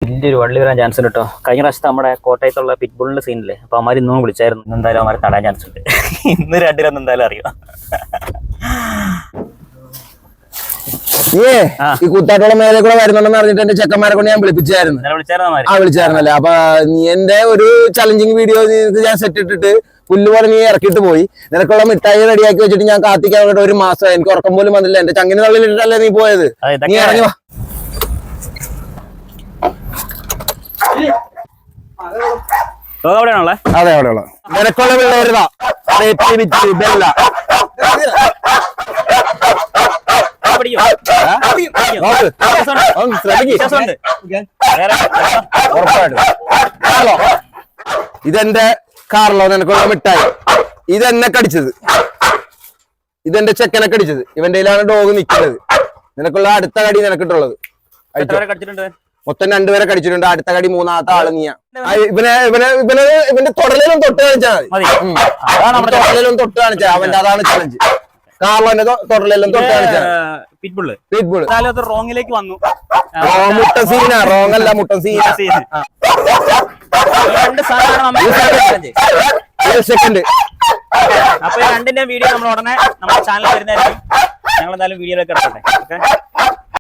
വലിയൊരു വള്ളി വരാൻ ചാൻസ് ഉണ്ട് കേട്ടോ. കഴിഞ്ഞ പ്രാവശ്യത്തെ നമ്മുടെ കോട്ടയത്തുള്ള പിറ്റ്ബുളിന്റെ സീനില്ലേ, അപ്പൊ അവന്മാർ ഇന്നും വിളിച്ചായിരുന്നു. എന്തായാലും അവന്മാരെ തടാൻ ചാൻസ് ഉണ്ട്. ഇന്ന് രണ്ടിലൊന്നും എന്തായാലും അറിയാം. ഈ കുത്താട്ടുള്ള മേലെ കൂടെ വരുന്നുണ്ടെന്ന് പറഞ്ഞിട്ട് എന്റെ ചെക്കന്മാരെ കൊണ്ട് ഞാൻ വിളിച്ചായിരുന്നല്ലേ. അപ്പൊ നീ എന്റെ ഒരു ചലഞ്ചിങ് വീഡിയോ ഞാൻ സെറ്റ് ഇട്ടിട്ട് പുല്ല് പോലെ നീ ഇറക്കിയിട്ട് പോയി. നിനക്കുള്ള മിഠായി റെഡിയാക്കി വെച്ചിട്ട് ഞാൻ കാത്തിക്കാൻ വേണ്ടി ഒരു മാസം എനിക്ക് ഉറക്കം പോലും വന്നില്ല. എന്റെ ചങ്ങിന് തള്ളിലിട്ടല്ലേ നീ പോയത്. നീ ഇറങ്ങി വാ. അതെ അവിടെയുള്ള നിനക്കുള്ള പിള്ളേരുതാ ഇതെന്റെ കാർലോ. നിനക്കുള്ള മിഠായി. ഇതെന്നെ കടിച്ചത്. ഇതെന്റെ ചെക്കനെ കടിച്ചത്. ഇവന്റെ കയ്യിലാണ് ഡോഗ് നിൽക്കുന്നത്. നിനക്കുള്ള അടുത്ത കടി നിനക്കിട്ടുള്ളത്. മൊത്തം 2 പേരെ കടിച്ചിട്ടുണ്ട്. അടുത്ത കടി 3ാമത്തെ ആള് നീയാ. ഇവന്റെ തൊടലിലും തൊട്ട് കാണിച്ചാൽ മതി. തൊടലിലും തൊട്ട് കാണിച്ചാൽ അവന്റെ അതാണ് ചലഞ്ച്. കാർലോന്റെ തൊടലിലും തൊട്ട് കാണിച്ചാൽ റോങ്ങിലേക്ക് വന്നു. മുട്ടൻ സീനാ. റോങ്ങല്ല, മുട്ടൻ സീന. സെക്കൻഡ്. അപ്പൊ 2ന്റെ വീഡിയോ നമ്മൾ ഉടനെ നമ്മുടെ ചാനലിൽ വരുന്നതായിരിക്കും. ഞങ്ങൾ എന്തായാലും വീഡിയോയിലേക്ക് ഇടട്ടെ. ഓക്കെ.